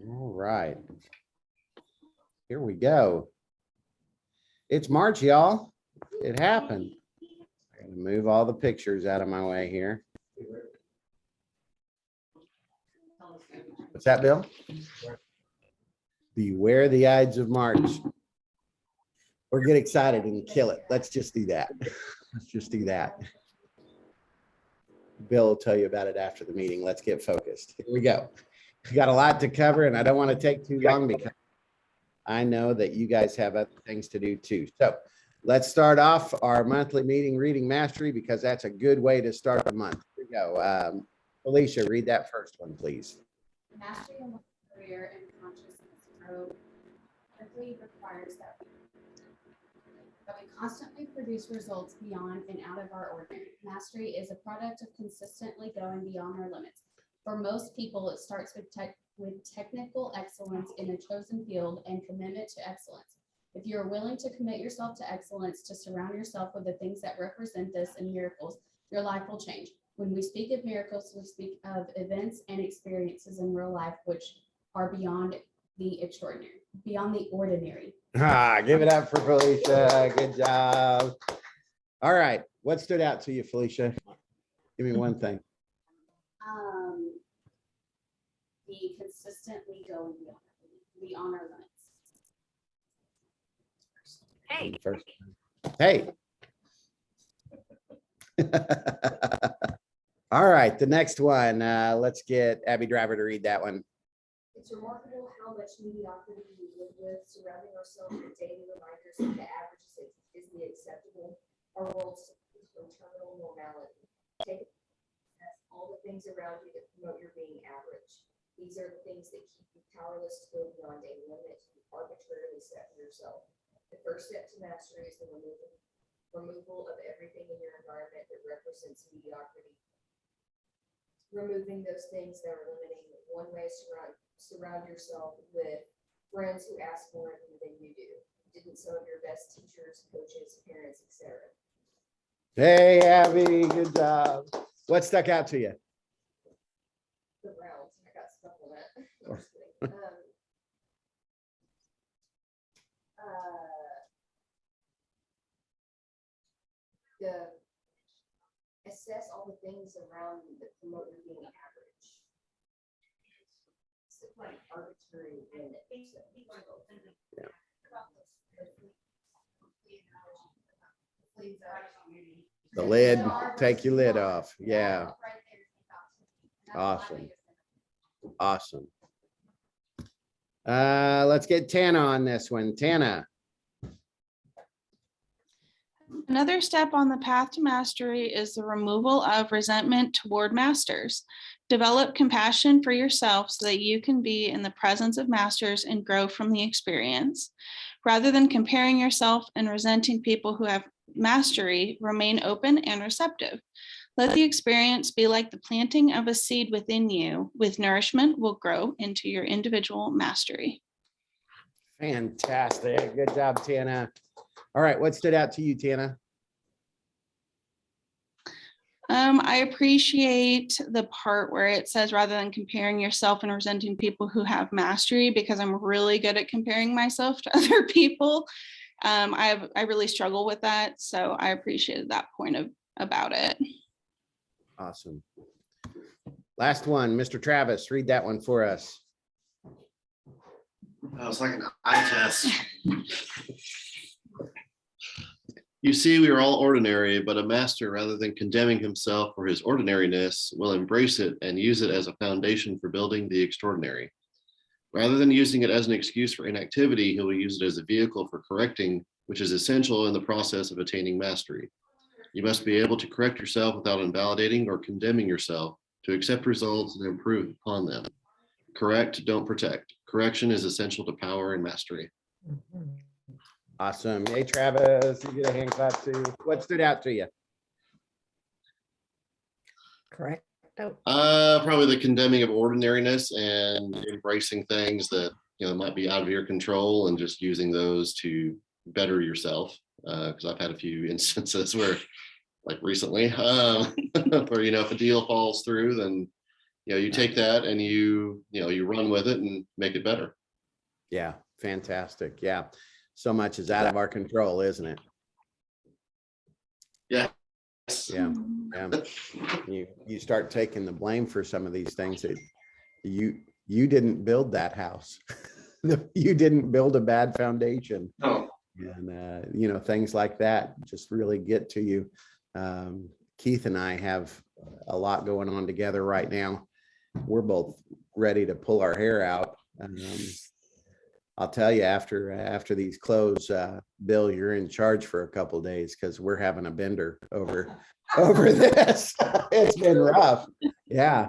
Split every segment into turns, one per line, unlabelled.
All right. Here we go. It's March, y'all. It happened. I'm gonna move all the pictures out of my way here. What's that, Bill? Beware the Ides of March. Or get excited and kill it. Let's just do that. Let's just do that. Bill will tell you about it after the meeting. Let's get focused. Here we go. We got a lot to cover and I don't want to take too long because I know that you guys have other things to do too. So let's start off our monthly meeting, Reading Mastery, because that's a good way to start the month. Here we go. Felicia, read that first one, please.
Mastery in the career and consciousness growth quickly requires that we constantly produce results beyond and out of our ordinary. Mastery is a product of consistently going beyond our limits. For most people, it starts with technical excellence in a chosen field and commitment to excellence. If you are willing to commit yourself to excellence, to surround yourself with the things that represent this and miracles, your life will change. When we speak of miracles, we speak of events and experiences in real life which are beyond the extraordinary, beyond the ordinary.
Give it up for Felicia. Good job. All right. What stood out to you, Felicia? Give me one thing.
The consistently going beyond our limits.
Hey.
First. Hey. All right, the next one. Let's get Abby Driver to read that one.
It's remarkable how much mediocrity we live with, surrounding ourselves with daily reminders that the average is the acceptable. Our world suffers from terminal normality. Take all the things around you that promote your being average. These are the things that keep you powerless to go beyond a limit you arbitrarily set for yourself. The first step to mastery is the removal of everything in your environment that represents mediocrity. Removing those things that are limiting. One way is to surround yourself with friends who ask more of you than you do. Didn't some of your best teachers, coaches, parents, etc.
Hey, Abby, good job. What stuck out to you?
The rounds, I got stuck on that. The assess all the things around you that promote you being average. It's like arbitrary limit.
The lid, take your lid off. Yeah. Awesome. Awesome. Let's get Tana on this one. Tana.
Another step on the path to mastery is the removal of resentment toward masters. Develop compassion for yourself so that you can be in the presence of masters and grow from the experience. Rather than comparing yourself and resenting people who have mastery, remain open and receptive. Let the experience be like the planting of a seed within you. With nourishment will grow into your individual mastery.
Fantastic. Good job, Tana. All right, what stood out to you, Tana?
I appreciate the part where it says rather than comparing yourself and resenting people who have mastery, because I'm really good at comparing myself to other people. I really struggle with that. So I appreciated that point about it.
Awesome. Last one, Mr. Travis, read that one for us.
It's like an eye test. You see, we are all ordinary, but a master, rather than condemning himself for his ordinariness, will embrace it and use it as a foundation for building the extraordinary. Rather than using it as an excuse for inactivity, he will use it as a vehicle for correcting, which is essential in the process of attaining mastery. You must be able to correct yourself without invalidating or condemning yourself, to accept results and improve upon them. Correct, don't protect. Correction is essential to power and mastery.
Awesome. Hey, Travis, you get a hand clap too. What stood out to you?
Correct.
Probably the condemning of ordinariness and embracing things that might be out of your control and just using those to better yourself. Because I've had a few instances where, like recently, where if a deal falls through, then you take that and you run with it and make it better.
Yeah, fantastic. Yeah. So much is out of our control, isn't it?
Yeah.
Yeah. Yeah. You start taking the blame for some of these things that you didn't build that house. You didn't build a bad foundation.
Oh,
And things like that just really get to you. Keith and I have a lot going on together right now. We're both ready to pull our hair out. I'll tell you after these close, Bill, you're in charge for a couple of days because we're having a bender over this. It's been rough. Yeah.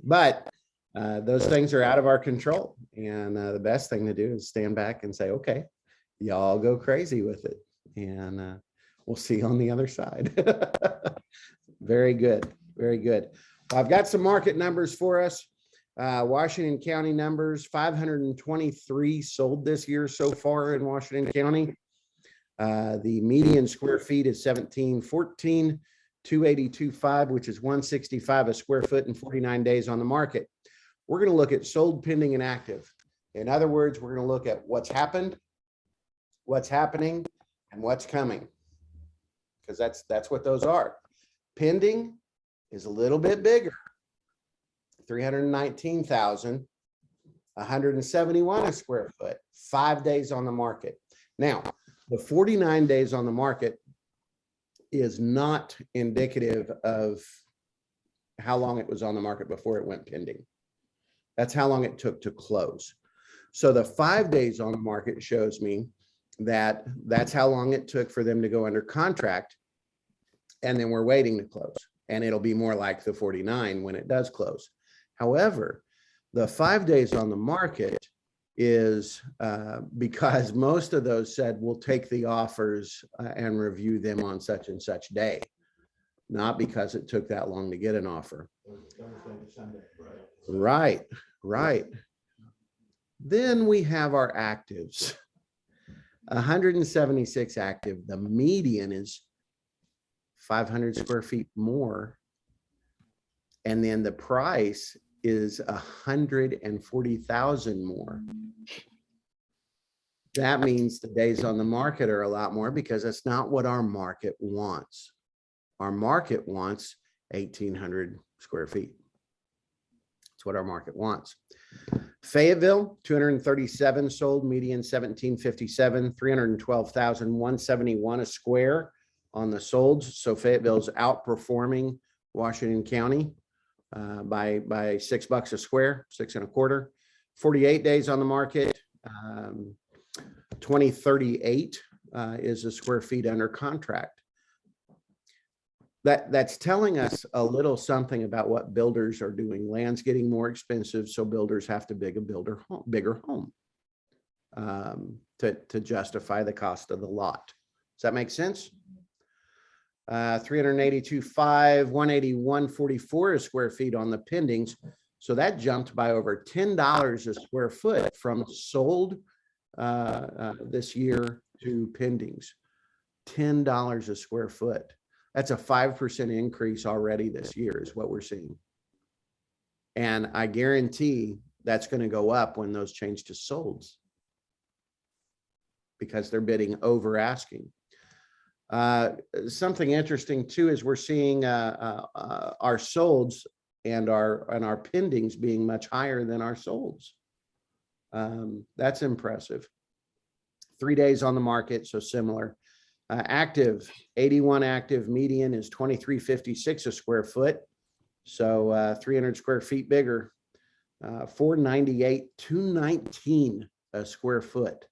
But those things are out of our control. And the best thing to do is stand back and say, okay, y'all go crazy with it. And we'll see you on the other side. Very good. Very good. Well, I've got some market numbers for us. Washington County numbers, 523 sold this year so far in Washington County. The median square feet is 1714, 282.5, which is 165 a square foot and 49 days on the market. We're going to look at sold, pending, and active. In other words, we're going to look at what's happened, what's happening, and what's coming, because that's what those are. Pending is a little bit bigger, 319,000, 171 a square foot, 5 days on the market. Now, the 49 days on the market is not indicative of how long it was on the market before it went pending. That's how long it took to close. So the 5 days on the market shows me that that's how long it took for them to go under contract. And then we're waiting to close. And it'll be more like the 49 when it does close. However, the 5 days on the market is because most of those said we'll take the offers and review them on such and such day, not because it took that long to get an offer. Right, right. Then we have our actives. 176 active. The median is 500 square feet more. And then the price is 140,000 more. That means the days on the market are a lot more because that's not what our market wants. Our market wants 1,800 square feet. That's what our market wants. Fayetteville, 237 sold, median 1757, 312,171 a square on the solds. So Fayetteville's outperforming Washington County by $6 a square, 6.25. 48 days on the market. 2038 is a square feet under contract. That's telling us a little something about what builders are doing. Land's getting more expensive, so builders have to bigger home to justify the cost of the lot. Does that make sense? 382.5, 181.44 a square feet on the pendings. So that jumped by over $10 a square foot from sold this year to pendings. $10 a square foot. That's a 5% increase already this year is what we're seeing. And I guarantee that's going to go up when those change to solds because they're bidding over asking. Something interesting too is we're seeing our solds and our pendings being much higher than our solds. That's impressive. 3 days on the market, so similar. Active, 81 active, median is 2356 a square foot, so 300 square feet bigger. 498, 219 a square foot.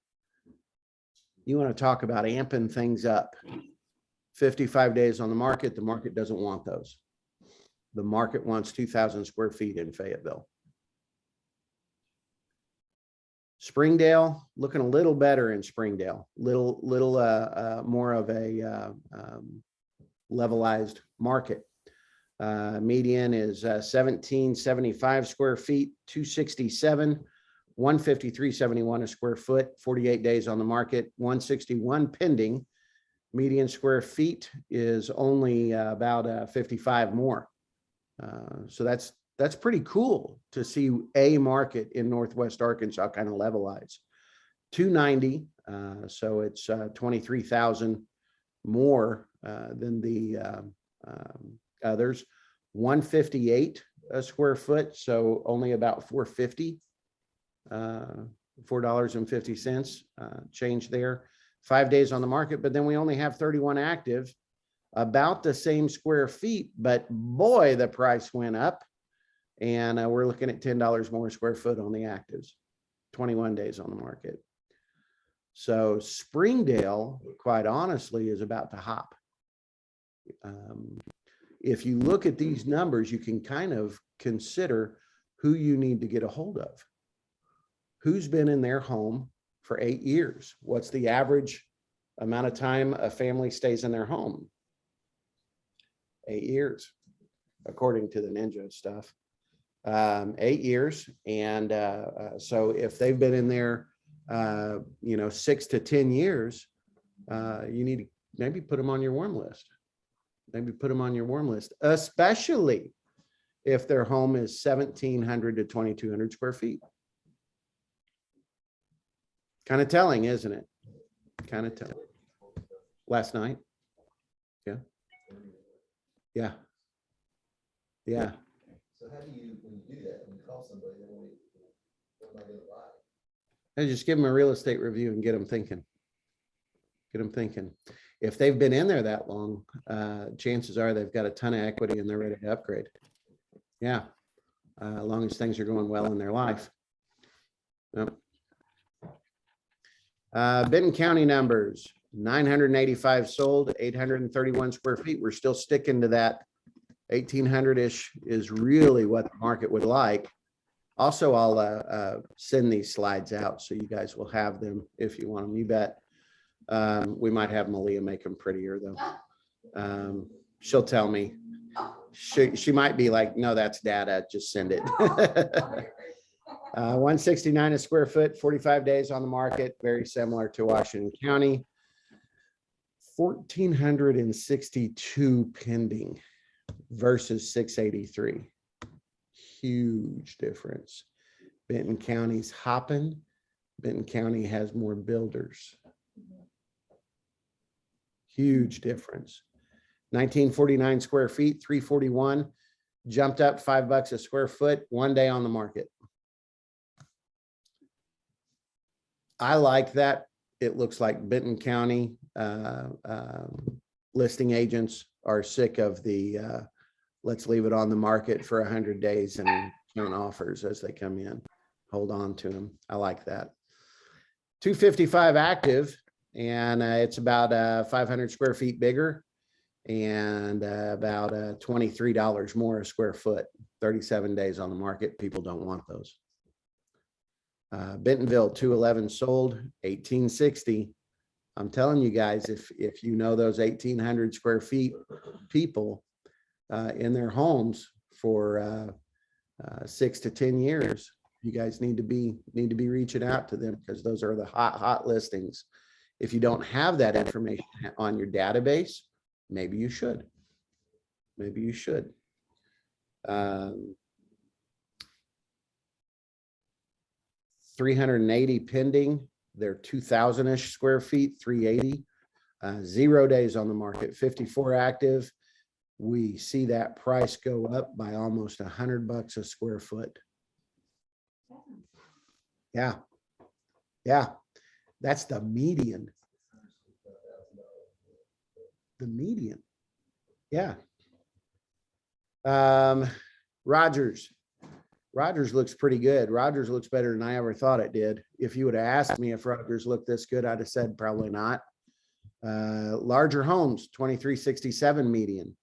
You want to talk about amping things up. 55 days on the market. The market doesn't want those. The market wants 2,000 square feet in Fayetteville. Springdale, looking a little better in Springdale. Little more of a levelized market. Median is 1775 square feet, 267. 153.71 a square foot, 48 days on the market, 161 pending. Median square feet is only about 55 more. So that's that's pretty cool to see a market in Northwest Arkansas kind of levelize. 290, so it's 23,000 more than the others. 158 a square foot, so only about 450, $4.50 change there. 5 days on the market, but then we only have 31 active, about the same square feet, but boy, the price went up, and we're looking at $10 more a square foot on the actives. 21 days on the market. So Springdale, quite honestly, is about to hop. If you look at these numbers, you can kind of consider who you need to get a hold of. Who's been in their home for 8 years? What's the average amount of time a family stays in their home? 8 years, according to the Ninja stuff. 8 years. And so if they've been in there, 6 to 10 years, you need to maybe put them on your warm list. Maybe put them on your warm list, especially if their home is 1,700 to 2,200 square feet. Kind of telling, isn't it? Kind of telling. Last night. Yeah. Yeah. Yeah.
So how do you, when you do that, when you call somebody, then what am I gonna buy?
And just give them a real estate review and get them thinking. Get them thinking. If they've been in there that long, chances are they've got a ton of equity and they're ready to upgrade. Yeah. As long as things are going well in their life. Yep. Benton County numbers, 985 sold, 831 square feet. We're still sticking to that. 1,800-ish is really what the market would like. Also, I'll send these slides out so you guys will have them if you want them. You bet. We might have Malia make them prettier though. She'll tell me. She might be like, no, that's data. Just send it. 169 a square foot, 45 days on the market. Very similar to Washington County. 1,462 pending versus 683. Huge difference. Benton County's hopping. Benton County has more builders. Huge difference. 1949 square feet, 341, jumped up $5 a square foot, 1 day on the market. I like that. It looks like Benton County listing agents are sick of the let's leave it on the market for 100 days and count offers as they come in. Hold on to them. I like that. 255 active, and it's about 500 square feet bigger and about $23 more a square foot. 37 days on the market. People don't want those. Bentonville 211 sold, 1,860. I'm telling you guys, if you know those 1,800 square feet people in their homes for 6 to 10 years, you guys need to be reaching out to them because those are the hot listings. If you don't have that information on your database, maybe you should. Maybe you should. 380 pending. They're 2,000-ish square feet, 380. 0 days on the market, 54 active. We see that price go up by almost $100 a square foot. Yeah. Yeah. That's the median. The median. Yeah. Rogers looks pretty good. Rogers looks better than I ever thought it did. If you would have asked me if Rogers looked this good, I'd have said probably not. Larger homes, 2367 median.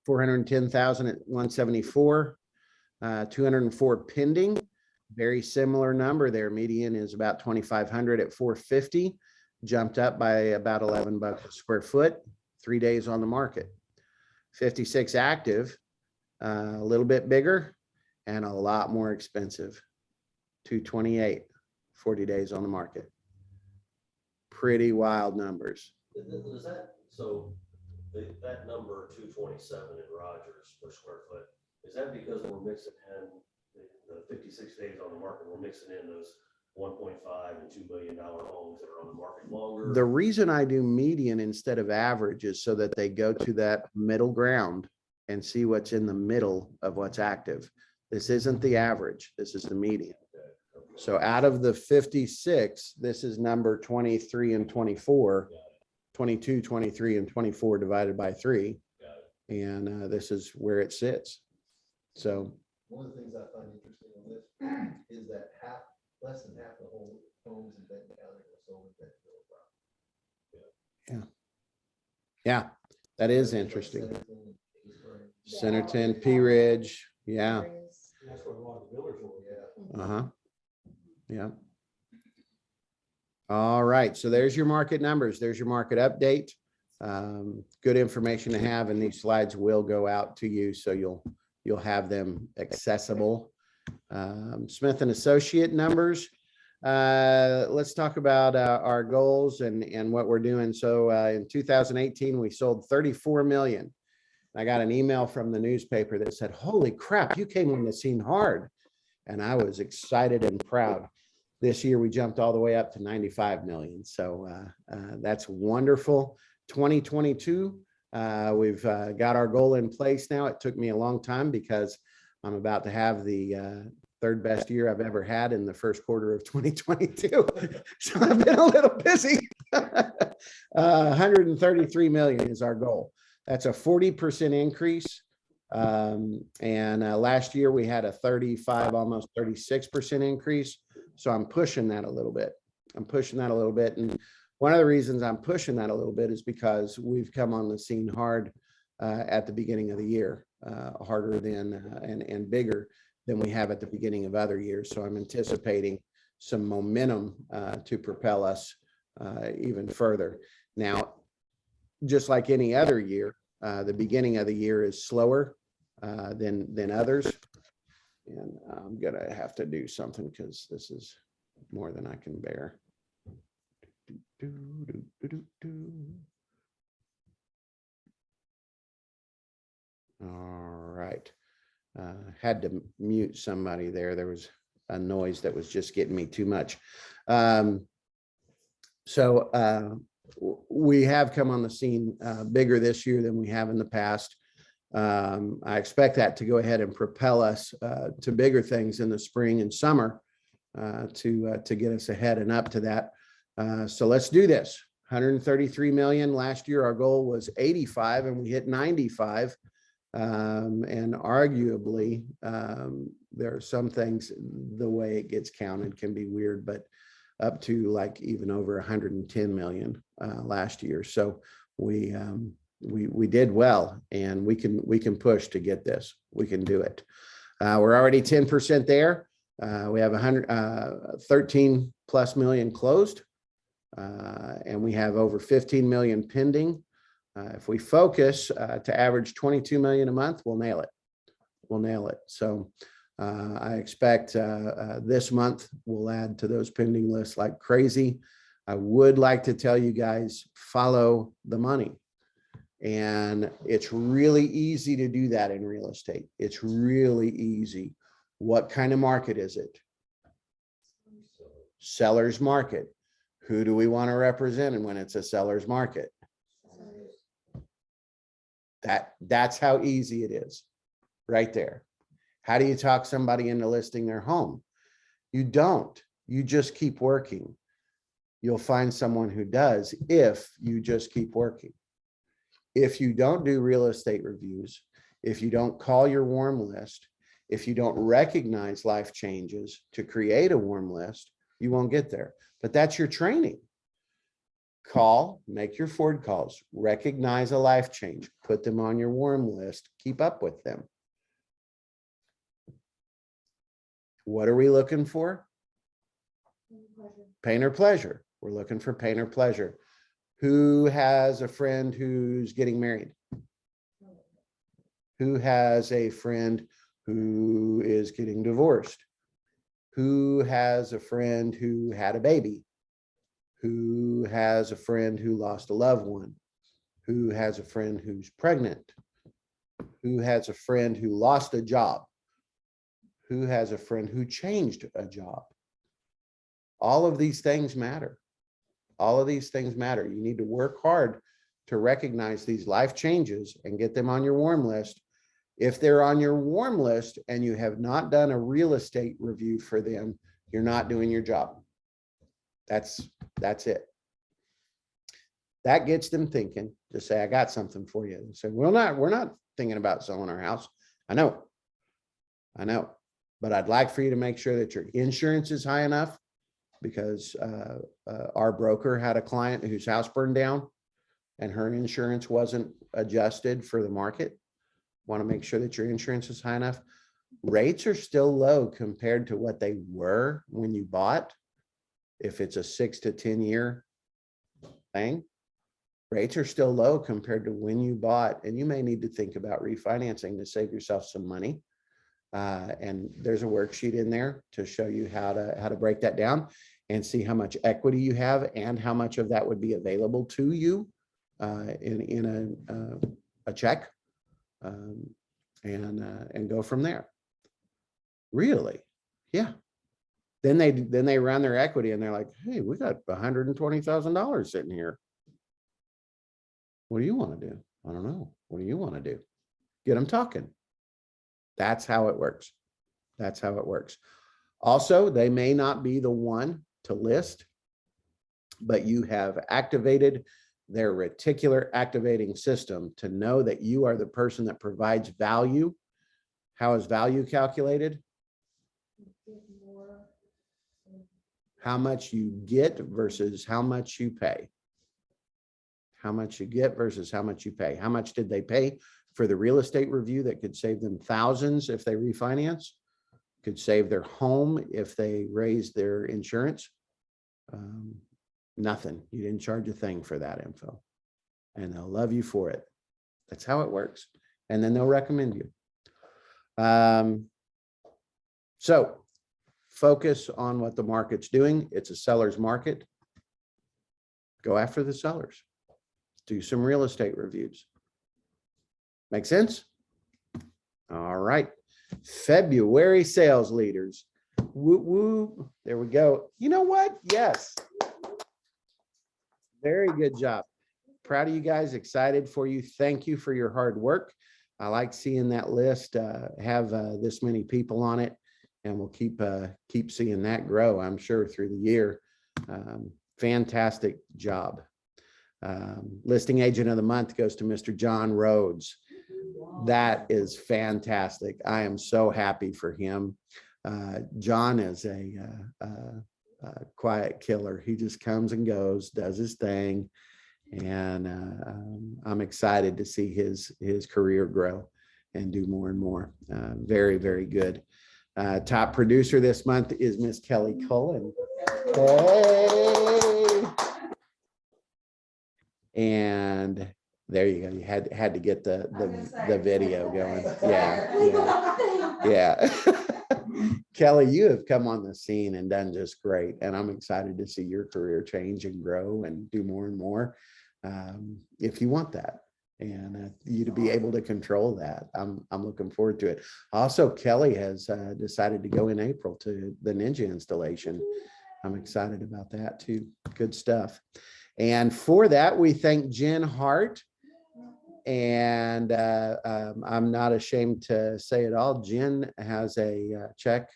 410,000 at 174. 204 pending. Very similar number there. Median is about 2,500 at 450. Jumped up by about $11 a square foot. 3 days on the market. 56 active. A little bit bigger and a lot more expensive. 228, 40 days on the market. Pretty wild numbers.
Does that, so that number 227 in Rogers per square foot, Is that because we're mixing in the 56 days on the market, we're mixing in those 1.5 and $2 million homes that are on the market longer?
The reason I do median instead of average is so that they go to that middle ground and see what's in the middle of what's active. This isn't the average. This is the median. So out of the 56, this is number 23 and 24, 22, 23, and 24 divided by 3. And this is where it sits. So
One of the things I find interesting on this is that less than half the whole homes in Benton County are sold in Bentonville.
yeah, that is interesting.
Centerton, East
Centerton, Pea Ridge, yeah,
That's what a lot of the builders will.
Yeah.
uh-huh, yeah. All right, so there's your market numbers. There's your market update. Good information to have, and these slides will go out to you, so you'll have them accessible. Smith and Associate numbers. Let's talk about our goals and what we're doing. So in 2018, we sold 34 million. I got an email from the newspaper that said, "Holy crap, you came on the scene hard." And I was excited and proud. This year, we jumped all the way up to 95 million. So that's wonderful. 2022, we've got our goal in place now. It took me a long time because I'm about to have the third best year I've ever had in the first quarter of 2022. So I've been a little busy. 133 million is our goal. That's a 40% increase. And last year we had a 35, almost 36% increase. So I'm pushing that a little bit. And one of the reasons I'm pushing that a little bit is because we've come on the scene hard at the beginning of the year, harder than and bigger than we have at the beginning of other years. So I'm anticipating some momentum to propel us even further. Now, just like any other year, the beginning of the year is slower than others. And I'm gonna have to do something because this is more than I can bear. All right. Had to mute somebody there. There was a noise that was just getting me too much. So we have come on the scene bigger this year than we have in the past. I expect that to go ahead and propel us to bigger things in the spring and summer to get us ahead and up to that. So let's do this. 133 million. Last year, our goal was 85 and we hit 95. And arguably, there are some things, the way it gets counted can be weird, but up to like even over 110 million last year. So we did well, and we can push to get this. We can do it. We're already 10% there. We have 113 plus million closed, and we have over 15 million pending. If we focus to average 22 million a month, we'll nail it. We'll nail it. So I expect this month we'll add to those pending lists like crazy. I would like to tell you guys, follow the money. And it's really easy to do that in real estate. It's really easy. What kind of market is it? Seller's market. Who do we want to represent? And when it's a seller's market? That's how easy it is right there. How do you talk somebody into listing their home? You don't. You just keep working. You'll find someone who does if you just keep working. If you don't do real estate reviews, if you don't call your warm list, if you don't recognize life changes to create a warm list, you won't get there. But that's your training. Call, make your Ford calls, recognize a life change, put them on your warm list, keep up with them. What are we looking for? Pain or pleasure. We're looking for pain or pleasure. Who has a friend who's getting married? Who has a friend who is getting divorced? Who has a friend who had a baby? Who has a friend who lost a loved one? Who has a friend who's pregnant? Who has a friend who lost a job? Who has a friend who changed a job? All of these things matter. All of these things matter. You need to work hard to recognize these life changes and get them on your warm list. If they're on your warm list and you have not done a real estate review for them, you're not doing your job. That's it. That gets them thinking to say, I got something for you. So we're not thinking about selling our house. I know, but I'd like for you to make sure that your insurance is high enough, because our broker had a client whose house burned down and her insurance wasn't adjusted for the market. Want to make sure that your insurance is high enough. Rates are still low compared to what they were when you bought. If it's a 6 to 10 year thing, rates are still low compared to when you bought, and you may need to think about refinancing to save yourself some money. And there's a worksheet in there to show you how to break that down and see how much equity you have and how much of that would be available to you in a check, and go from there. Really? Yeah. Then they run their equity and they're like, hey, we got $120,000 sitting here. What do you want to do? I don't know. What do you want to do? Get them talking. That's how it works. That's how it works. Also, they may not be the one to list, but you have activated their reticular activating system to know that you are the person that provides value. How is value calculated? How much you get versus how much you pay. How much you get versus how much you pay. How much did they pay for the real estate review that could save them thousands if they refinance? Could save their home if they raise their insurance? Nothing. You didn't charge a thing for that info, and they'll love you for it. That's how it works. And then they'll recommend you. So focus on what the market's doing. It's a seller's market. Go after the sellers. Do some real estate reviews. Make sense? All right. February sales leaders. Woo woo. There we go. You know what? Yes. Very good job. Proud of you guys. Excited for you. Thank you for your hard work. I like seeing that list have this many people on it, and we'll keep seeing that grow, I'm sure, through the year. Fantastic job. Listing agent of the month goes to Mr. John Rhodes. That is fantastic. I am so happy for him. John is a quiet killer. He just comes and goes, does his thing. And I'm excited to see his career grow and do more and more. Very, very good. Top producer this month is Miss Kelly Cullen. Hey. And there you go. You had to get the video going. Yeah. Kelly, you have come on the scene and done just great. And I'm excited to see your career change and grow and do more and more. If you want that, and you to be able to control that, I'm looking forward to it. Also, Kelly has decided to go in April to the Ninja installation. I'm excited about that too. Good stuff. And for that, we thank Jen Hart. And I'm not ashamed to say it all. Jen has a check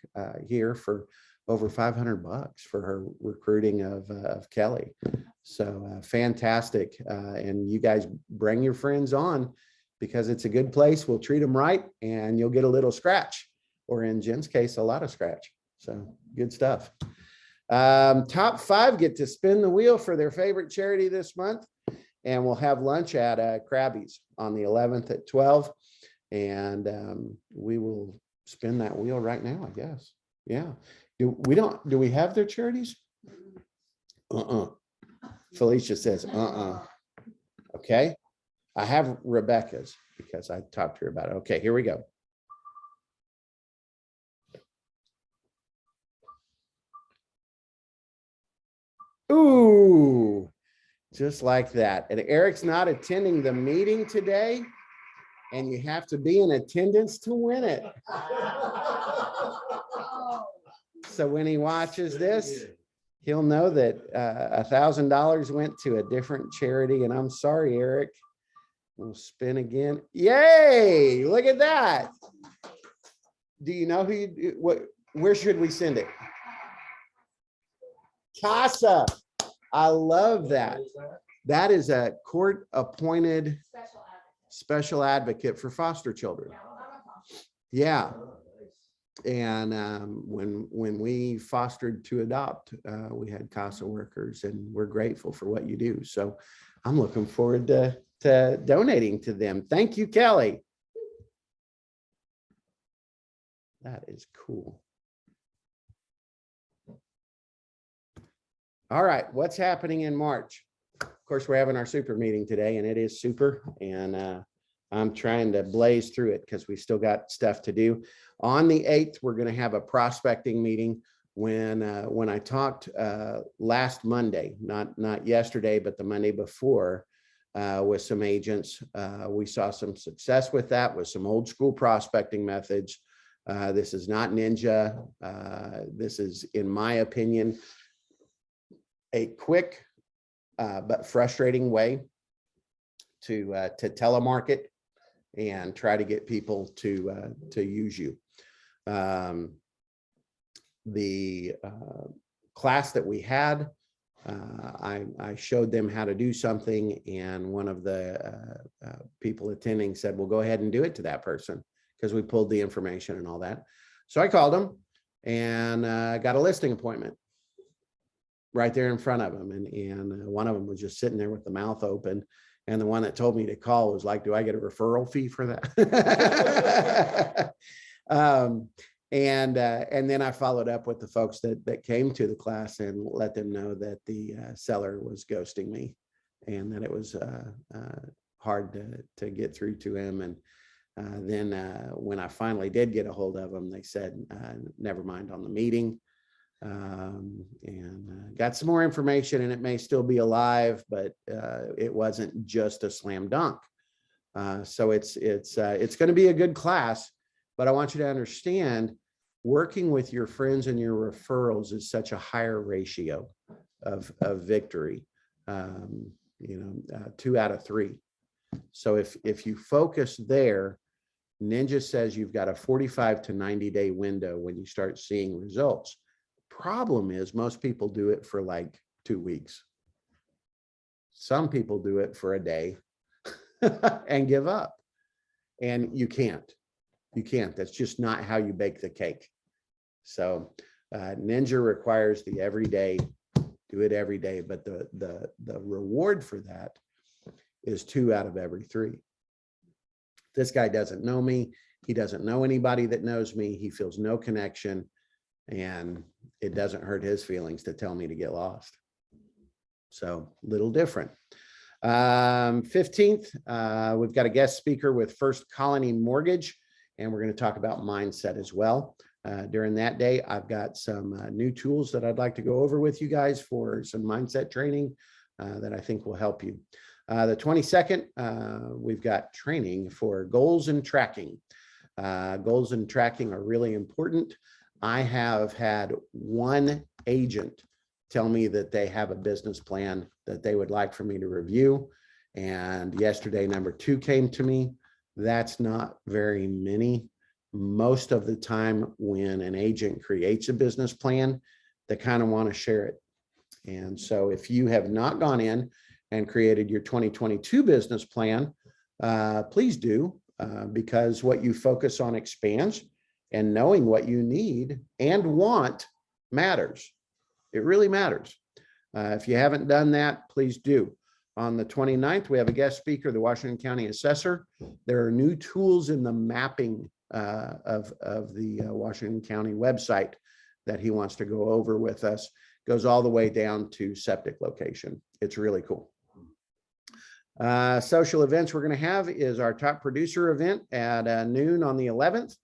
here for over $500 for her recruiting of Kelly. So fantastic. And you guys bring your friends on, because it's a good place. We'll treat them right, and you'll get a little scratch, or in Jen's case, a lot of scratch. So good stuff. Top 5 get to spin the wheel for their favorite charity this month. And we'll have lunch at Krabby's on the 11th at 12. And we will spin that wheel right now, I guess. Yeah. Do we have their charities? Felicia says, Okay. I have Rebecca's because I talked to her about it. Okay, here we go. Ooh. Just like that. And Eric's not attending the meeting today. and you have to be in attendance to win it. So when he watches this, he'll know that $1,000 went to a different charity, and I'm sorry, Eric. We'll spin again. Yay! Look at that. Do you know who you, what? Where should we send it? CASA. I love that. That is a court-appointed special advocate for foster children. Yeah. And when we fostered to adopt, we had CASA workers, and we're grateful for what you do. So I'm looking forward to donating to them. Thank you, Kelly. That is cool. All right, what's happening in March? Of course, we're having our super meeting today, and it is super. And I'm trying to blaze through it because we still got stuff to do. On the 8th, we're going to have a prospecting meeting. When I talked last Monday, not yesterday, but the Monday before, with some agents, we saw some success with that, with some old school prospecting methods. This is not ninja. This is, in my opinion, a quick but frustrating way to telemarket and try to get people to use you. The class that we had, I showed them how to do something, and one of the people attending said, well, go ahead and do it to that person, because we pulled the information and all that. So I called them and got a listing appointment right there in front of them. And one of them was just sitting there with the mouth open. And the one that told me to call was like, do I get a referral fee for that? And then I followed up with the folks that came to the class and let them know that the seller was ghosting me, and that it was hard to get through to him. And then when I finally did get a hold of them, they said, never mind on the meeting. And got some more information, and it may still be alive, but it wasn't just a slam dunk. So it's going to be a good class, but I want you to understand, working with your friends and your referrals is such a higher ratio of victory. 2 out of 3. So if you focus there, Ninja says you've got a 45 to 90 day window when you start seeing results. Problem is, most people do it for like 2 weeks. Some people do it for a day and give up. And you can't. That's just not how you bake the cake. So Ninja requires the everyday, do it every day. But the reward for that is 2 out of every 3. This guy doesn't know me. He doesn't know anybody that knows me. He feels no connection. And it doesn't hurt his feelings to tell me to get lost. So little different. 15th, we've got a guest speaker with First Colony Mortgage, and we're going to talk about mindset as well. During that day, I've got some new tools that I'd like to go over with you guys for some mindset training that I think will help you. The 22nd, we've got training for goals and tracking. Goals and tracking are really important. I have had one agent tell me that they have a business plan that they would like for me to review. And yesterday, number 2 came to me. That's not very many. Most of the time when an agent creates a business plan, they kind of want to share it. And so if you have not gone in and created your 2022 business plan, please do, because what you focus on expands. And knowing what you need and want matters. It really matters. If you haven't done that, please do. On the 29th, we have a guest speaker, the Washington County Assessor. There are new tools in the mapping of the Washington County website that he wants to go over with us. Goes all the way down to septic location. It's really cool. Social events we're going to have is our top producer event at noon on the 11th.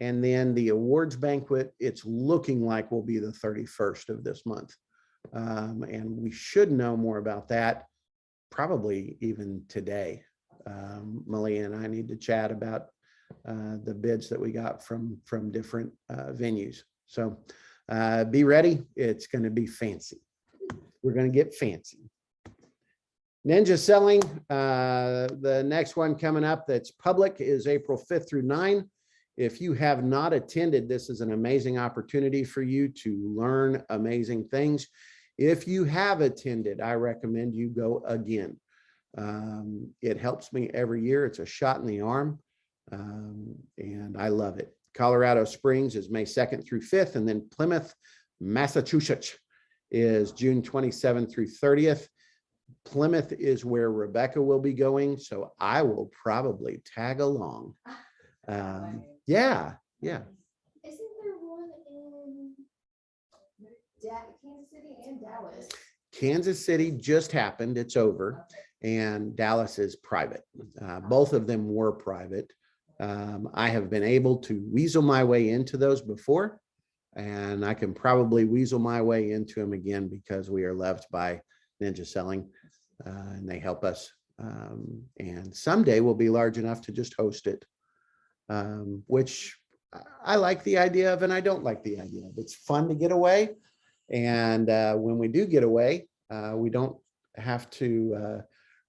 And then the awards banquet, it's looking like will be the 31st of this month. And we should know more about that probably even today. Malia and I need to chat about the bids that we got from different venues. So be ready. It's going to be fancy. We're going to get fancy. Ninja Selling, the next one coming up that's public is April 5th through 9. If you have not attended, this is an amazing opportunity for you to learn amazing things. If you have attended, I recommend you go again. It helps me every year. It's a shot in the arm, and I love it. Colorado Springs is May 2nd through 5th, and then Plymouth, Massachusetts is June 27th through 30th. Plymouth is where Rebecca will be going, so I will probably tag along. Yeah.
Isn't there one in Kansas City and Dallas?
Kansas City just happened. It's over. And Dallas is private. Both of them were private. I have been able to weasel my way into those before, and I can probably weasel my way into them again because we are loved by Ninja Selling, and they help us. And someday we'll be large enough to just host it, which I like the idea of, and I don't like the idea of. It's fun to get away. And when we do get away, we don't have to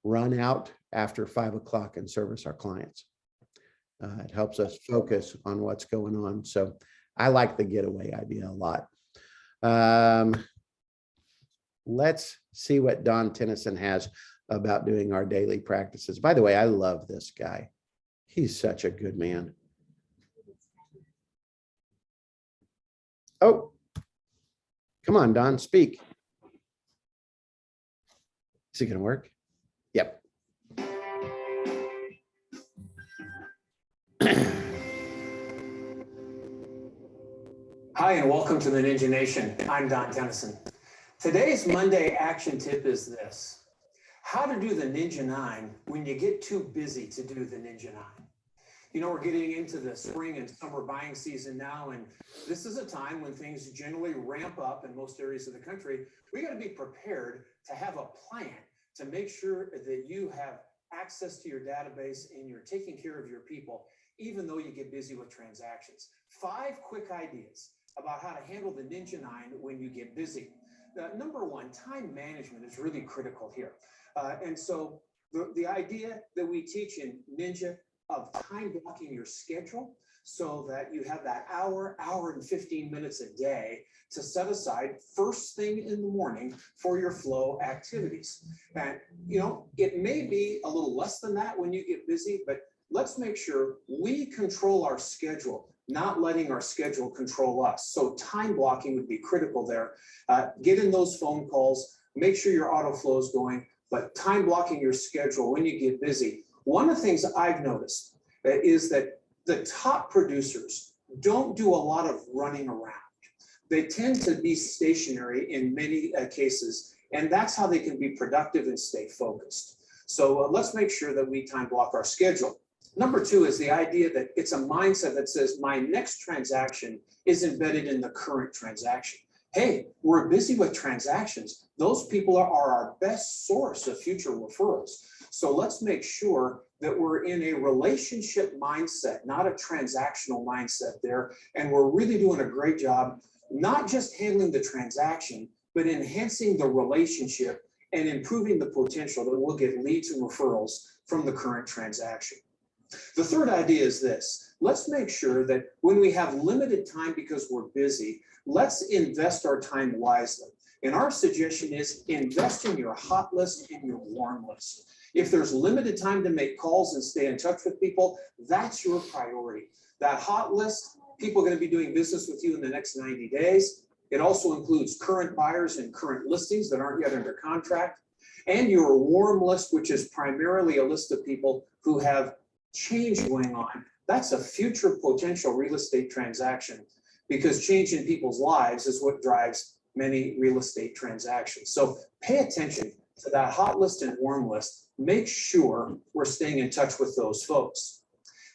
run out after 5 o'clock and service our clients. It helps us focus on what's going on. So I like the getaway idea a lot. Let's see what Don Tennyson has about doing our daily practices. By the way, I love this guy. He's such a good man. Oh, come on, Don, speak. Is it going to work? Yep.
Hi, and welcome to the Ninja Nation. I'm Don Tennyson. Today's Monday action tip is this: how to do the Ninja 9 when you get too busy to do the Ninja 9. You know, we're getting into the spring and summer buying season now, and this is a time when things generally ramp up in most areas of the country. We got to be prepared to have a plan to make sure that you have access to your database and you're taking care of your people, even though you get busy with transactions. 5 quick ideas about how to handle the Ninja 9 when you get busy. Number 1, time management is really critical here. And so the idea that we teach in Ninja of time blocking your schedule so that you have that hour and 15 minutes a day to set aside first thing in the morning for your flow activities. And, you know, it may be a little less than that when you get busy, but let's make sure we control our schedule, not letting our schedule control us. So time blocking would be critical there. Get in those phone calls, make sure your auto flow is going, but time blocking your schedule when you get busy. One of the things I've noticed is that the top producers don't do a lot of running around. They tend to be stationary in many cases, and that's how they can be productive and stay focused. So let's make sure that we time block our schedule. Number 2 is the idea that it's a mindset that says my next transaction is embedded in the current transaction. Hey, we're busy with transactions. Those people are our best source of future referrals. So let's make sure that we're in a relationship mindset, not a transactional mindset there. And we're really doing a great job, not just handling the transaction, but enhancing the relationship and improving the potential that we'll get leads and referrals from the current transaction. The third idea is this: let's make sure that when we have limited time because we're busy, let's invest our time wisely. And our suggestion is invest in your hot list and your warm list. If there's limited time to make calls and stay in touch with people, that's your priority. That hot list, people are going to be doing business with you in the next 90 days. It also includes current buyers and current listings that aren't yet under contract. And your warm list, which is primarily a list of people who have change going on. That's a future potential real estate transaction, because change in people's lives is what drives many real estate transactions. So pay attention to that hot list and warm list. Make sure we're staying in touch with those folks.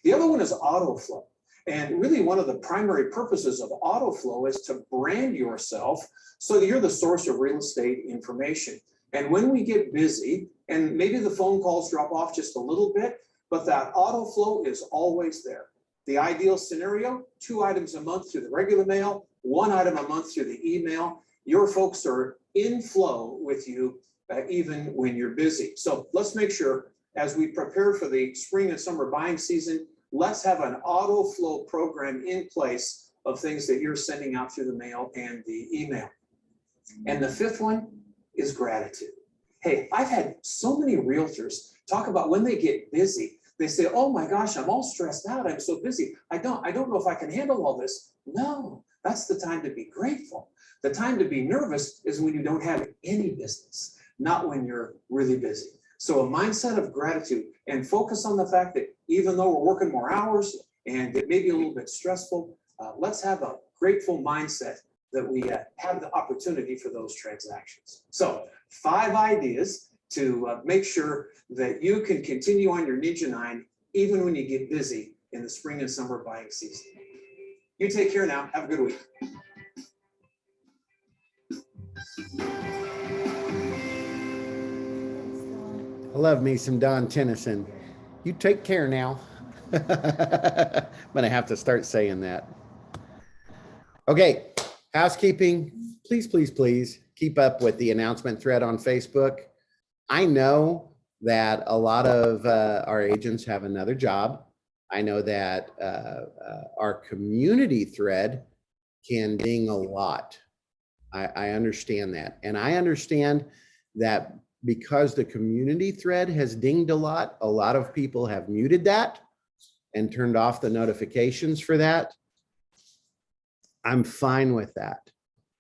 The other one is auto flow. And really one of the primary purposes of auto flow is to brand yourself so that you're the source of real estate information. And when we get busy, and maybe the phone calls drop off just a little bit, but that auto flow is always there. The ideal scenario, 2 items a month through the regular mail, 1 item a month through the email. Your folks are in flow with you even when you're busy. So let's make sure as we prepare for the spring and summer buying season, let's have an auto flow program in place of things that you're sending out through the mail and the email. And the 5th one is gratitude. Hey, I've had so many realtors talk about when they get busy, they say, oh my gosh, I'm all stressed out. I'm so busy. I don't know if I can handle all this. No, that's the time to be grateful. The time to be nervous is when you don't have any business, not when you're really busy. So a mindset of gratitude and focus on the fact that even though we're working more hours and it may be a little bit stressful, let's have a grateful mindset that we have the opportunity for those transactions. So 5 ideas to make sure that you can continue on your Ninja 9 even when you get busy in the spring and summer buying season. You take care now. Have a good week.
I love me some Don Tennyson. You take care now. I'm gonna have to start saying that. Okay, housekeeping, please, please, please keep up with the announcement thread on Facebook. I know that a lot of our agents have another job. I know that our community thread can ding a lot. I understand that. And I understand that because the community thread has dinged a lot of people have muted that and turned off the notifications for that. I'm fine with that.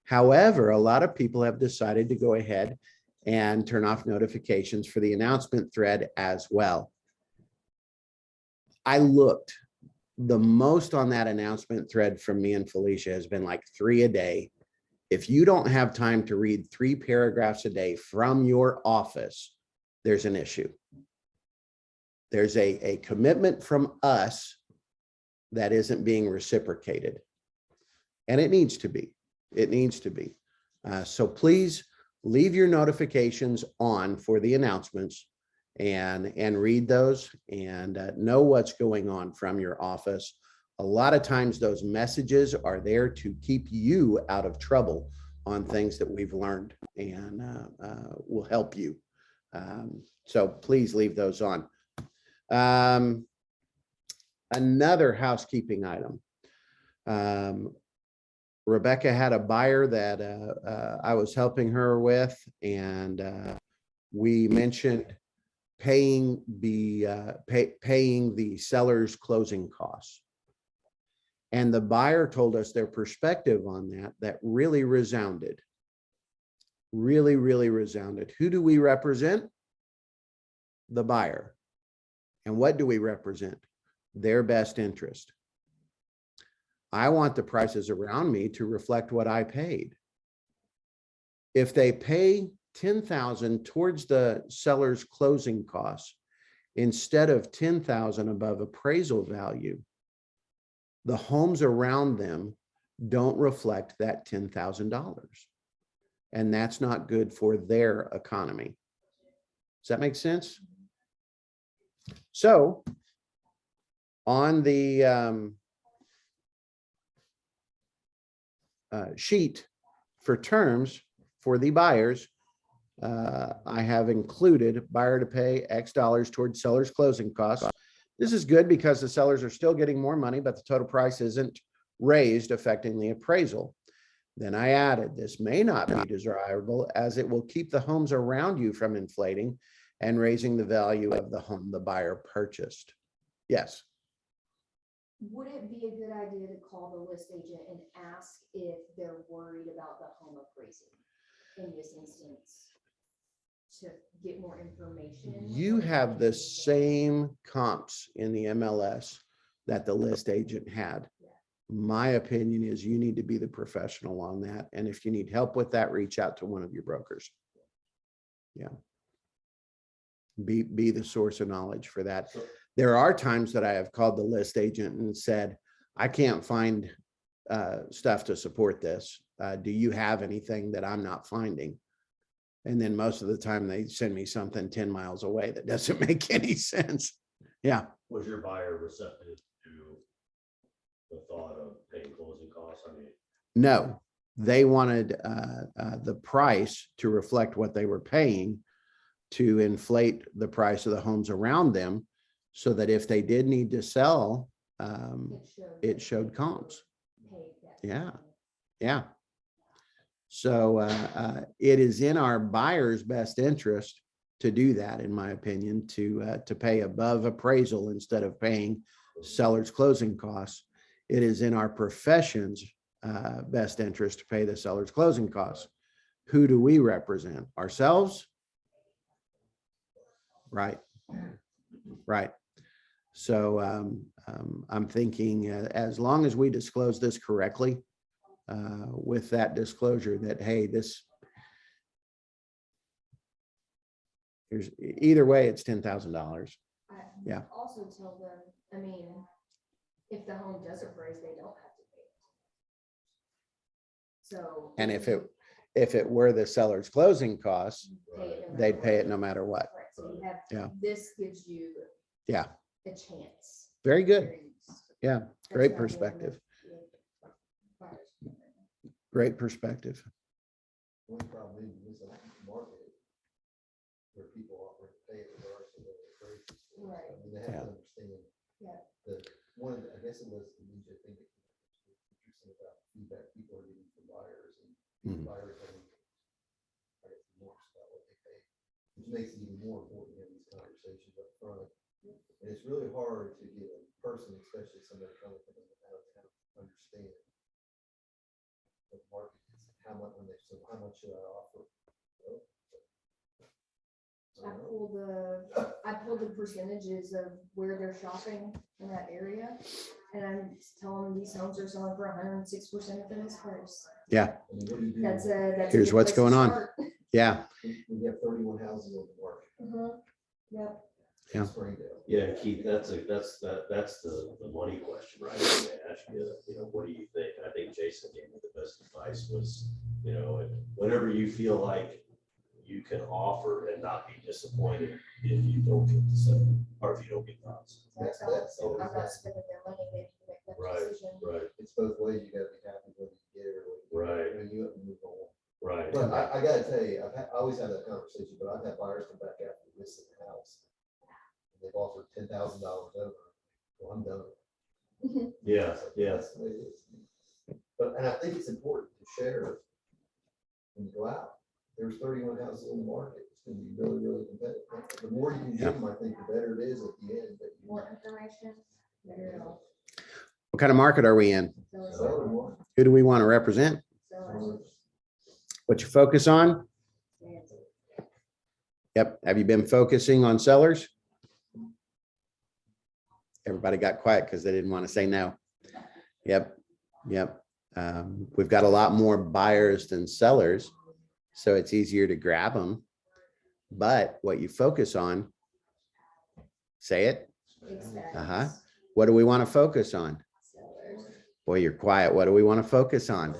However, a lot of people have decided to go ahead and turn off notifications for the announcement thread as well. I looked, the most on that announcement thread from me and Felicia has been like 3 a day. If you don't have time to read 3 paragraphs a day from your office, there's an issue. There's a commitment from us that isn't being reciprocated. And it needs to be. It needs to be. So please leave your notifications on for the announcements and read those and know what's going on from your office. A lot of times those messages are there to keep you out of trouble on things that we've learned and will help you. So please leave those on. Another housekeeping item. Rebecca had a buyer that I was helping her with, and we mentioned paying the seller's closing costs. And the buyer told us their perspective on that really resounded. Really, really resounded. Who do we represent? The buyer. And what do we represent? Their best interest. I want the prices around me to reflect what I paid. If they pay $10,000 towards the seller's closing costs instead of $10,000 above appraisal value, the homes around them don't reflect that $10,000. And that's not good for their economy. Does that make sense? So on the sheet for terms for the buyers, I have included buyer to pay X dollars towards seller's closing costs. This is good because the sellers are still getting more money, but the total price isn't raised, affecting the appraisal. Then I added, this may not be desirable as it will keep the homes around you from inflating and raising the value of the home the buyer purchased. Yes.
Would it be a good idea to call the list agent and ask if they're worried about the home appraisal in this instance to get more information?
You have the same comps in the MLS that the list agent had. My opinion is you need to be the professional on that. And if you need help with that, reach out to one of your brokers. Yeah. Be the source of knowledge for that. There are times that I have called the list agent and said, I can't find stuff to support this. Do you have anything that I'm not finding? And then most of the time they send me something 10 miles away that doesn't make any sense. Yeah.
Was your buyer receptive to the thought of paying closing costs? I mean,
No, they wanted the price to reflect what they were paying to inflate the price of the homes around them so that if they did need to sell, it showed comps. Yeah. Yeah. So it is in our buyer's best interest to do that, in my opinion, to pay above appraisal instead of paying seller's closing costs. It is in our profession's best interest to pay the seller's closing costs. Who do we represent? Ourselves? Right. Right. So I'm thinking as long as we disclose this correctly, with that disclosure that, hey, here's either way, it's $10,000. Yeah.
Also tell them, I mean, if the home doesn't appraise, they don't have to pay it. So.
And if it were the seller's closing costs,
pay it no
they'd
matter
pay
what.
it no matter what.
Right, so you have,
Yeah.
this gives you
Yeah.
a chance.
Very good.
Very-
Yeah.
that's
Great
not one
perspective.
of the buyers.
Great perspective.
One problem is in this market where people offer to pay it regardless of what the price is.
Right.
I mean, they have to understand.
Yeah.
The one, I guess it was the DJ thing that was interesting about feedback people are getting from buyers and
Mhm.
buyers having, I guess, more about what they pay, which makes it even more important to have these conversations up front. And it's really hard to get a person, especially somebody coming from out of town, to understand the market is, how much, when they, so how much should I offer? Well, I don't know.
I pulled the percentages of where they're shopping in that area. And I'm telling them these homes are selling for 106% of the list price.
Yeah.
I mean, what do you do?
That's a
Here's
good
what's
place to
going on.
start.
Yeah.
We have 31 houses on the market.
Yep.
Yeah.
in Springdale.
yeah, Keith, that's the money question, right? I'm gonna ask you, what do you think? I think Jason gave me the best advice was, whatever you feel like you can offer and not be disappointed if you don't get the seven, or if you don't get the house.
That's all. I'm not spending their money, they need to make that
Right,
decision.
right,
It's both ways. You gotta be happy whether you get it or
right,
when you move on.
right.
But I gotta tell you, I always have that conversation, but I've had buyers come back after listing the house. And they've offered $10,000 over. Well, I'm done.
Yeah, yeah,
That's the way it is. But, and I think it's important to share when you go out. There's 31 houses on the market. It's gonna be really, really competitive. The more you can give them, I think the better it is at the end. But you-
More information, better off.
What kind of market are we in?
So it's
So, the more-
Who do we want to represent? What you focus on? Yep. Have you been focusing on sellers? Everybody got quiet because they didn't want to say no. Yep. Yep. We've got a lot more buyers than sellers, so it's easier to grab them. But what you focus on, say it. Uh-huh. What do we want to focus on? Boy, you're quiet. What do we want to focus on?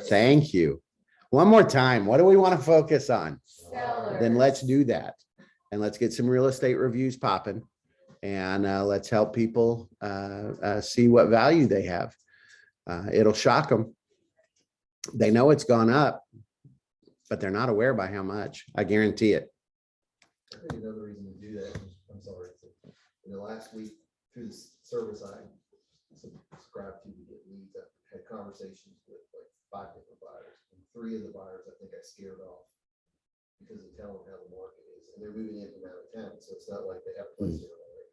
Thank you. One more time. What do we want to focus on? Then let's do that. And let's get some real estate reviews popping. And let's help people see what value they have. It'll shock them. They know it's gone up, but they're not aware by how much. I guarantee it.
I think another reason to do that, I'm sorry, in the last week through the service I subscribed to get leads, I had conversations with like 5 different buyers. And 3 of the buyers I think I scared off because of telling how the market is. And they're moving in from out of town, so it's not like they have a place there already.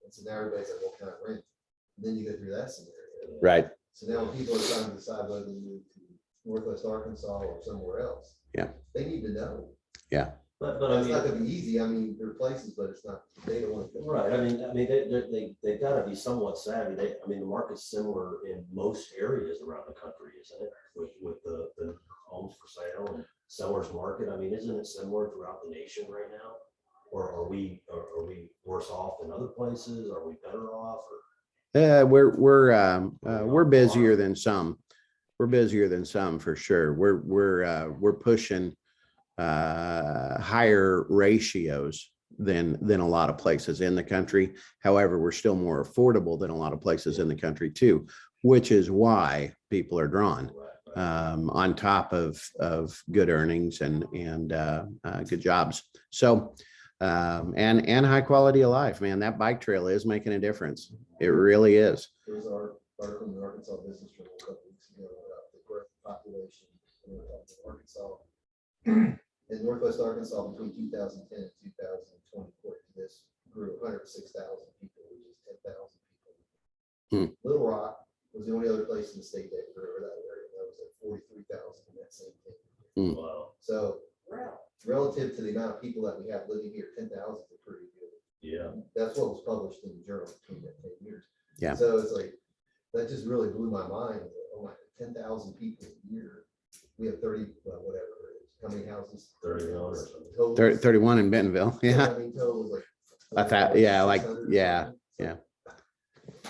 And so now everybody's like, what kind of rent? And then you go through that scenario.
Right.
So now when people are trying to decide whether to move to Northwest Arkansas or somewhere else.
Yeah.
They need to know.
Yeah.
But
It's not
I
gonna be easy. I mean, there are places, but it's not, they don't want to.
mean, right, I mean, they've gotta be somewhat savvy. The market's similar in most areas around the country, isn't it? With the homes for sale and sellers market. I mean, isn't it similar throughout the nation right now? Or are we worse off than other places? Are we better off? Or
We're busier than some. We're busier than some for sure. We're pushing higher ratios than a lot of places in the country. However, we're still more affordable than a lot of places in the country too, which is why people are drawn on top of good earnings and good jobs. So and high quality of life, man. That bike trail is making a difference. It really is.
There was our article in the Arkansas Business Journal a couple weeks ago about the growth of population in Arkansas. In Northwest Arkansas, between 2010 and 2020, according to this, grew 106,000 people, which is 10,000 people. Little Rock was the only other place in the state that grew over that area. That was at 43,000 in that same thing.
Wow.
So relative to the amount of people that we have living here, 10,000 is pretty good.
Yeah.
That's what was published in the journal between that 10 years.
Yeah.
So it's like, that just really blew my mind. Oh my, 10,000 people a year. We have 30, well, whatever it is. How many houses?
31 or something.
Total.
31 in Bentonville. Yeah.
I mean, total was like.
I thought, yeah, like,
600 or
yeah,
something.
yeah.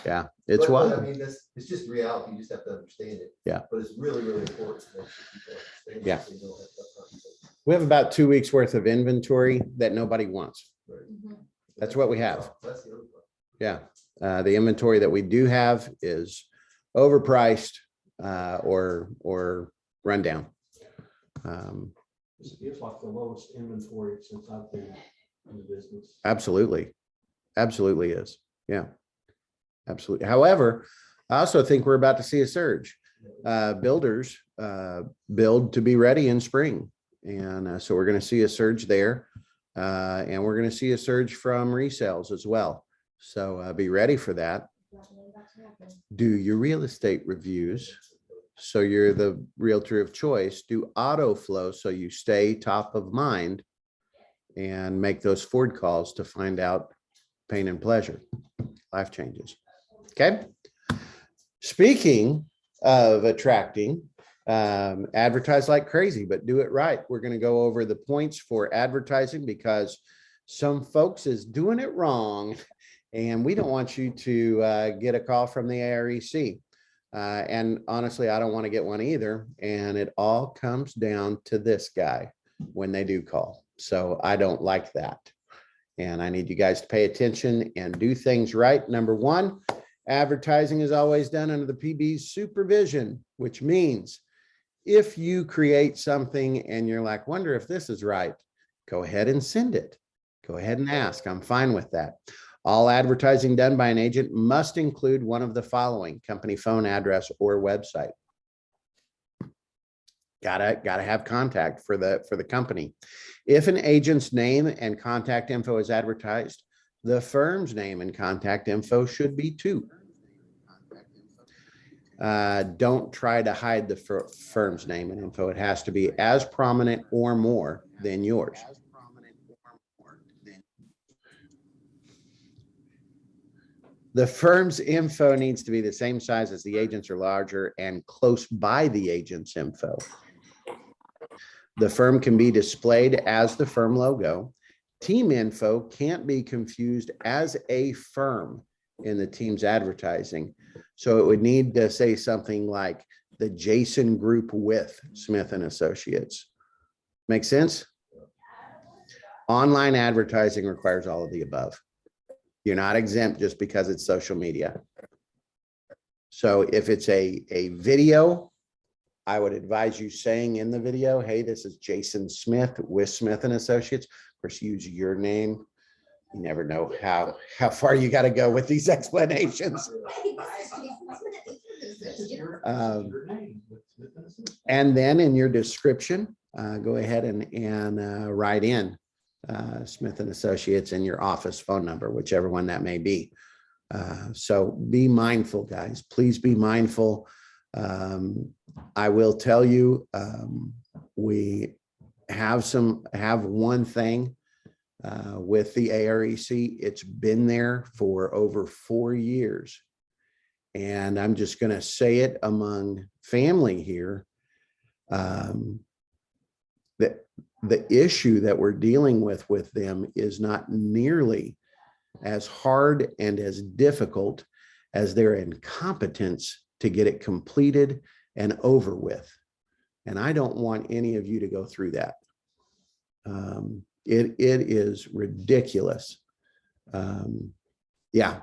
Yeah, it's
But,
wild.
I mean, it's just reality. You just have to understand it.
Yeah.
But it's really, really important to make sure people understand.
Yeah.
So you don't have tough conversations.
We have about 2 weeks worth of inventory that nobody wants.
Right.
That's what we have.
That's the other part.
Yeah. The inventory that we do have is overpriced or run down.
It's like the lowest inventory since I've been in the business.
Absolutely. Absolutely is. Yeah. Absolutely. However, I also think we're about to see a surge. Builders build to be ready in spring. And so we're going to see a surge there. And we're going to see a surge from resales as well. So be ready for that. Do your real estate reviews so you're the realtor of choice. Do auto flow so you stay top of mind and make those forward calls to find out pain and pleasure. Life changes. Okay. Speaking of attracting, advertise like crazy, but do it right. We're going to go over the points for advertising because some folks is doing it wrong. And we don't want you to get a call from the AREC. And honestly, I don't want to get one either. And it all comes down to this guy when they do call. So I don't like that. And I need you guys to pay attention and do things right. Number one, advertising is always done under the PB's supervision, which means if you create something and you're like, wonder if this is right, go ahead and send it. Go ahead and ask. I'm fine with that. All advertising done by an agent must include one of the following: company phone, address, or website. Gotta have contact for the company. If an agent's name and contact info is advertised, the firm's name and contact info should be too. Don't try to hide the firm's name and info. It has to be as prominent or more than yours. The firm's info needs to be the same size as the agent's or larger and close by the agent's info. The firm can be displayed as the firm logo. Team info can't be confused as a firm in the team's advertising. So it would need to say something like the Jason Group with Smith and Associates. Make sense? Online advertising requires all of the above. You're not exempt just because it's social media. So if it's a video, I would advise you saying in the video, hey, this is Jason Smith with Smith and Associates. Of course, use your name. You never know how far you got to go with these explanations. And then in your description, go ahead and write in Smith and Associates and your office phone number, whichever one that may be. So be mindful, guys. Please be mindful. I will tell you, we have one thing with the AREC. It's been there for over 4 years. And I'm just going to say it among family here. The issue that we're dealing with them is not nearly as hard and as difficult as their incompetence to get it completed and over with. And I don't want any of you to go through that. It is ridiculous. Yeah,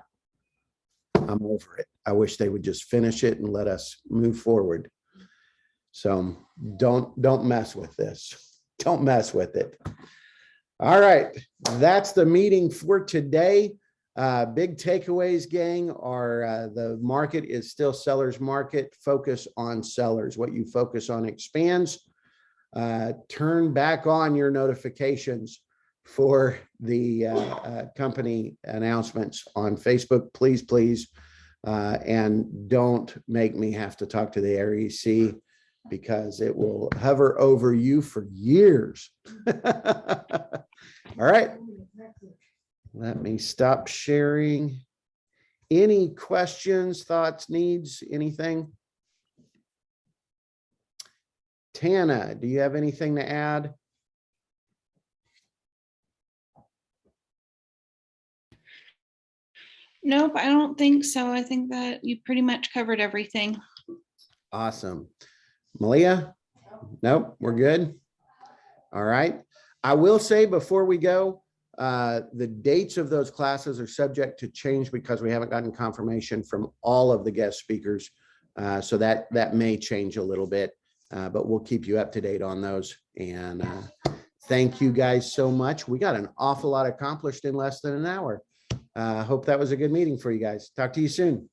I'm over it. I wish they would just finish it and let us move forward. So don't mess with this. Don't mess with it. All right, that's the meeting for today. Big takeaways, gang, are the market is still seller's market. Focus on sellers. What you focus on expands. Turn back on your notifications for the company announcements on Facebook, please, please. And don't make me have to talk to the REC because it will hover over you for years. All right. Let me stop sharing. Any questions, thoughts, needs, anything? Tana, do you have anything to add?
Nope, I don't think so. I think that you pretty much covered everything.
Awesome. Malia? Nope, we're good. All right. I will say before we go, the dates of those classes are subject to change because we haven't gotten confirmation from all of the guest speakers. So that may change a little bit, but we'll keep you up to date on those. And thank you guys so much. We got an awful lot accomplished in less than an hour. Hope that was a good meeting for you guys. Talk to you soon.